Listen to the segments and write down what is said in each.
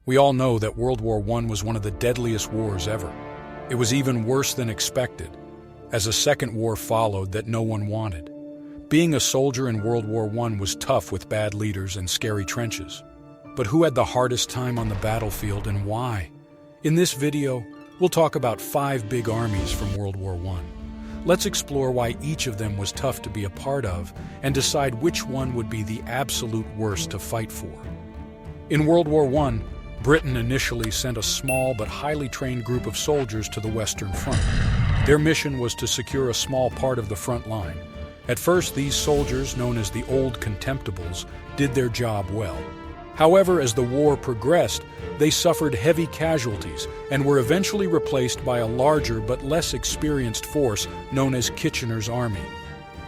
We all know that World War I was one of the deadliest wars ever. It was even worse than expected, as a second war followed that no one wanted. Being a soldier in World War I was tough with bad leaders and scary trenches. But who had the hardest time on the battlefield and why? In this video, we'll talk about 5 big armies from World War I. Let's explore why each of them was tough to be a part of and decide which one would be the absolute worst to fight for. In World War I, Britain initially sent a small but highly trained group of soldiers to the Western Front. Their mission was to secure a small part of the front line. At first, these soldiers, known as the Old Contemptibles, did their job well. However, as the war progressed, they suffered heavy casualties and were eventually replaced by a larger but less experienced force known as Kitchener's Army.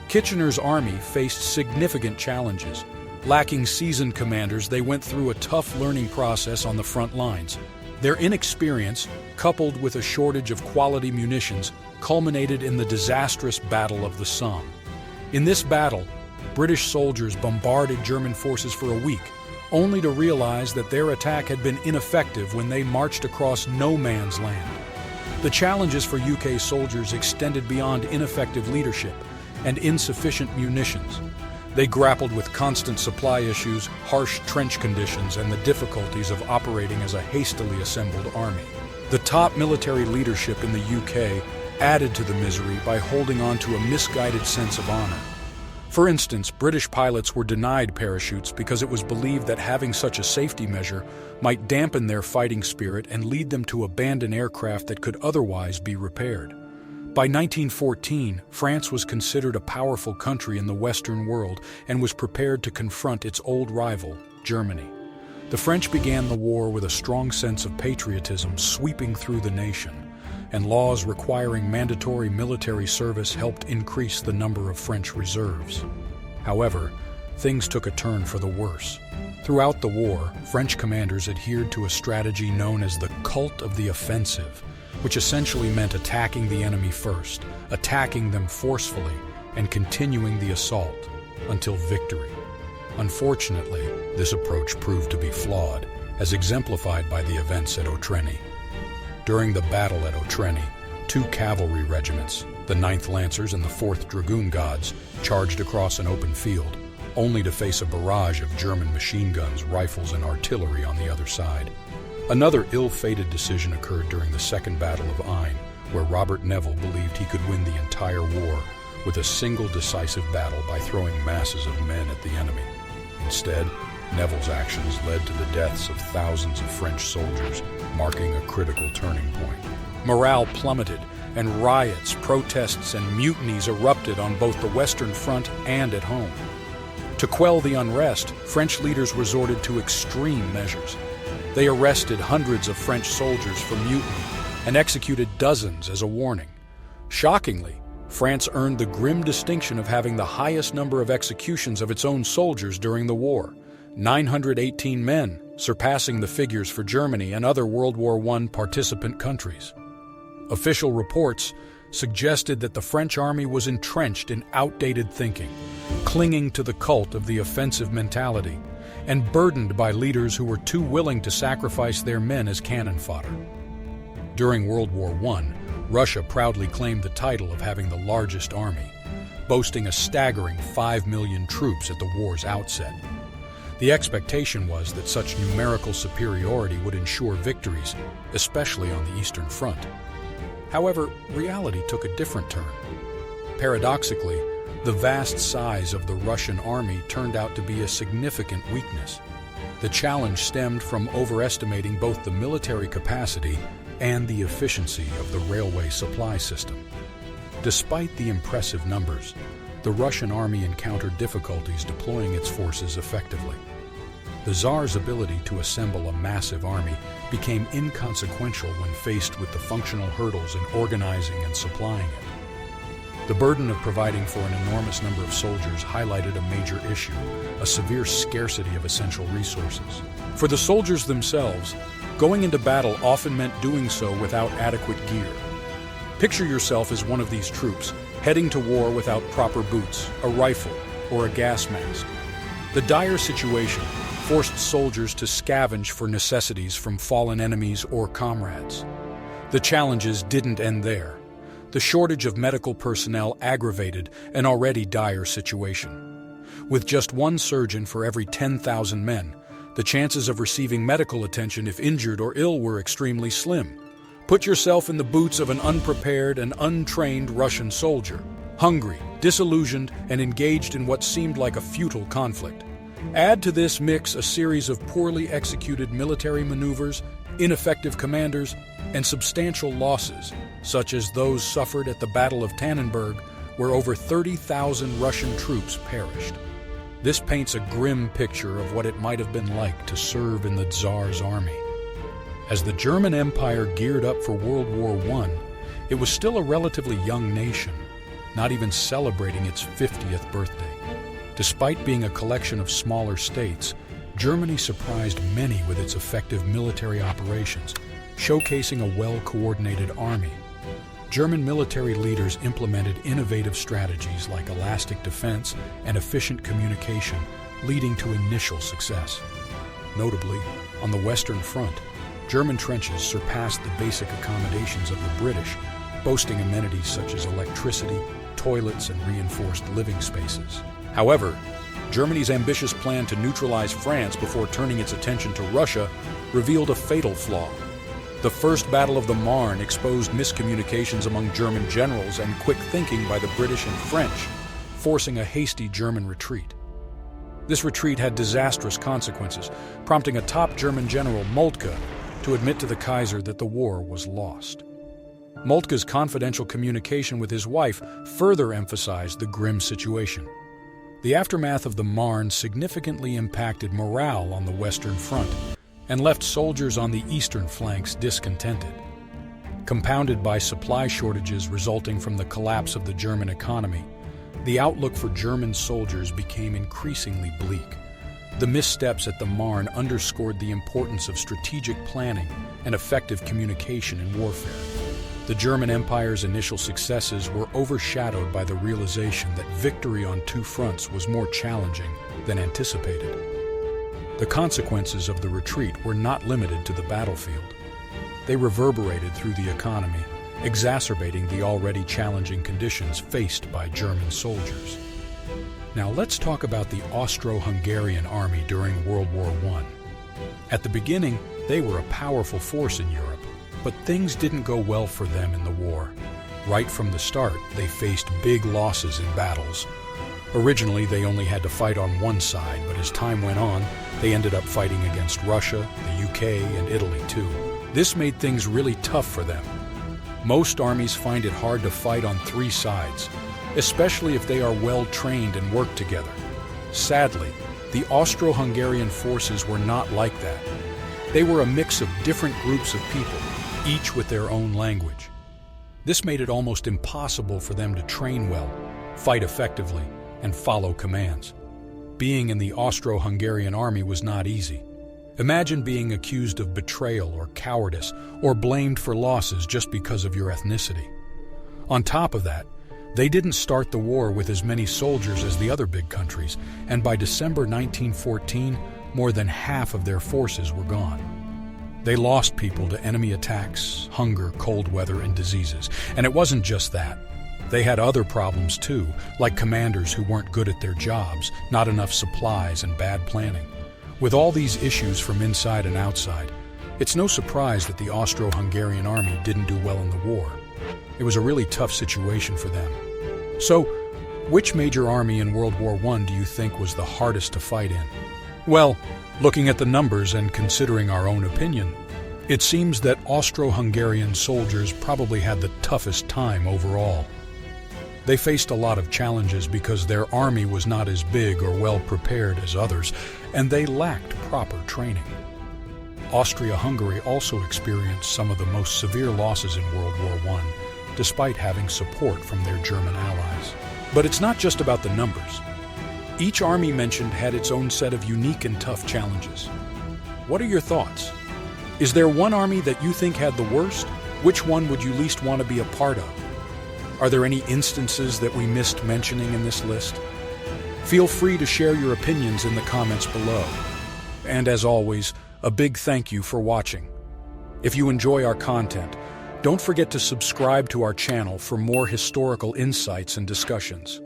Kitchener's Army faced significant challenges. Lacking seasoned commanders, they went through a tough learning process on the front lines. Their inexperience, coupled with a shortage of quality munitions, culminated in the disastrous Battle of the Somme. In this battle, British soldiers bombarded German forces for a week, only to realize that their attack had been ineffective when they marched across no man's land. The challenges for UK soldiers extended beyond ineffective leadership and insufficient munitions. They grappled with constant supply issues, harsh trench conditions, and the difficulties of operating as a hastily assembled army. The top military leadership in the UK added to the misery by holding on to a misguided sense of honor. For instance, British pilots were denied parachutes because it was believed that having such a safety measure might dampen their fighting spirit and lead them to abandon aircraft that could otherwise be repaired. By 1914, France was considered a powerful country in the Western world and was prepared to confront its old rival, Germany. The French began the war with a strong sense of patriotism sweeping through the nation, and laws requiring mandatory military service helped increase the number of French reserves. However, things took a turn for the worse. Throughout the war, French commanders adhered to a strategy known as the cult of the offensive, which essentially meant attacking the enemy first, attacking them forcefully, and continuing the assault until victory. Unfortunately, this approach proved to be flawed, as exemplified by the events at Otreni. During the battle at Otreni, 2 cavalry regiments, the 9th Lancers and the 4th Dragoon Guards, charged across an open field, only to face a barrage of German machine guns, rifles, and artillery on the other side. Another ill-fated decision occurred during the Second Battle of Aisne, where Robert Neville believed he could win the entire war with a single decisive battle by throwing masses of men at the enemy. Instead, Neville's actions led to the deaths of thousands of French soldiers, marking a critical turning point. Morale plummeted, and riots, protests, and mutinies erupted on both the Western Front and at home. To quell the unrest, French leaders resorted to extreme measures. They arrested hundreds of French soldiers for mutiny and executed dozens as a warning. Shockingly, France earned the grim distinction of having the highest number of executions of its own soldiers during the war, 918 men, surpassing the figures for Germany and other World War I participant countries. Official reports suggested that the French army was entrenched in outdated thinking, clinging to the cult of the offensive mentality, and burdened by leaders who were too willing to sacrifice their men as cannon fodder. During World War I, Russia proudly claimed the title of having the largest army, boasting a staggering 5 million troops at the war's outset. The expectation was that such numerical superiority would ensure victories, especially on the Eastern Front. However, reality took a different turn. Paradoxically, the vast size of the Russian army turned out to be a significant weakness. The challenge stemmed from overestimating both the military capacity and the efficiency of the railway supply system. Despite the impressive numbers, the Russian army encountered difficulties deploying its forces effectively. The Tsar's ability to assemble a massive army became inconsequential when faced with the functional hurdles in organizing and supplying it. The burden of providing for an enormous number of soldiers highlighted a major issue, a severe scarcity of essential resources. For the soldiers themselves, going into battle often meant doing so without adequate gear. Picture yourself as one of these troops, heading to war without proper boots, a rifle, or a gas mask. The dire situation, forced soldiers to scavenge for necessities from fallen enemies or comrades. The challenges didn't end there. The shortage of medical personnel aggravated an already dire situation. With just one surgeon for every 10,000 men, the chances of receiving medical attention if injured or ill were extremely slim. Put yourself in the boots of an unprepared and untrained Russian soldier, hungry, disillusioned, and engaged in what seemed like a futile conflict. Add to this mix a series of poorly executed military maneuvers, ineffective commanders, and substantial losses, such as those suffered at the Battle of Tannenberg, where over 30,000 Russian troops perished. This paints a grim picture of what it might have been like to serve in the Tsar's army. As the German Empire geared up for World War I, it was still a relatively young nation, not even celebrating its 50th birthday. Despite being a collection of smaller states, Germany surprised many with its effective military operations, showcasing a well-coordinated army. German military leaders implemented innovative strategies like elastic defense and efficient communication, leading to initial success. Notably, on the Western Front, German trenches surpassed the basic accommodations of the British, boasting amenities such as electricity, toilets, and reinforced living spaces. However, Germany's ambitious plan to neutralize France before turning its attention to Russia revealed a fatal flaw. The First Battle of the Marne exposed miscommunications among German generals and quick thinking by the British and French, forcing a hasty German retreat. This retreat had disastrous consequences, prompting a top German general, Moltke, to admit to the Kaiser that the war was lost. Moltke's confidential communication with his wife further emphasized the grim situation. The aftermath of the Marne significantly impacted morale on the Western Front and left soldiers on the eastern flanks discontented. Compounded by supply shortages resulting from the collapse of the German economy, the outlook for German soldiers became increasingly bleak. The missteps at the Marne underscored the importance of strategic planning and effective communication in warfare. The German Empire's initial successes were overshadowed by the realization that victory on two fronts was more challenging than anticipated. The consequences of the retreat were not limited to the battlefield. They reverberated through the economy, exacerbating the already challenging conditions faced by German soldiers. Now let's talk about the Austro-Hungarian army during World War I. At the beginning, they were a powerful force in Europe, but things didn't go well for them in the war. Right from the start, they faced big losses in battles. Originally, they only had to fight on one side, but as time went on, they ended up fighting against Russia, the UK, and Italy too. This made things really tough for them. Most armies find it hard to fight on three sides, especially if they are well trained and work together. Sadly, the Austro-Hungarian forces were not like that. They were a mix of different groups of people, each with their own language. This made it almost impossible for them to train well, fight effectively, and follow commands. Being in the Austro-Hungarian army was not easy. Imagine being accused of betrayal or cowardice, or blamed for losses just because of your ethnicity. On top of that, they didn't start the war with as many soldiers as the other big countries, and by December 1914, more than half of their forces were gone. They lost people to enemy attacks, hunger, cold weather, and diseases. And it wasn't just that. They had other problems too, like commanders who weren't good at their jobs, not enough supplies, and bad planning. With all these issues from inside and outside, it's no surprise that the Austro-Hungarian army didn't do well in the war. It was a really tough situation for them. So, which major army in World War I do you think was the hardest to fight in? Well, looking at the numbers and considering our own opinion, it seems that Austro-Hungarian soldiers probably had the toughest time overall. They faced a lot of challenges because their army was not as big or well prepared as others, and they lacked proper training. Austria-Hungary also experienced some of the most severe losses in World War I, despite having support from their German allies. But it's not just about the numbers. Each army mentioned had its own set of unique and tough challenges. What are your thoughts? Is there one army that you think had the worst? Which one would you least want to be a part of? Are there any instances that we missed mentioning in this list? Feel free to share your opinions in the comments below. and as always, a big thank you for watching. If you enjoy our content, don't forget to subscribe to our channel for more historical insights and discussions.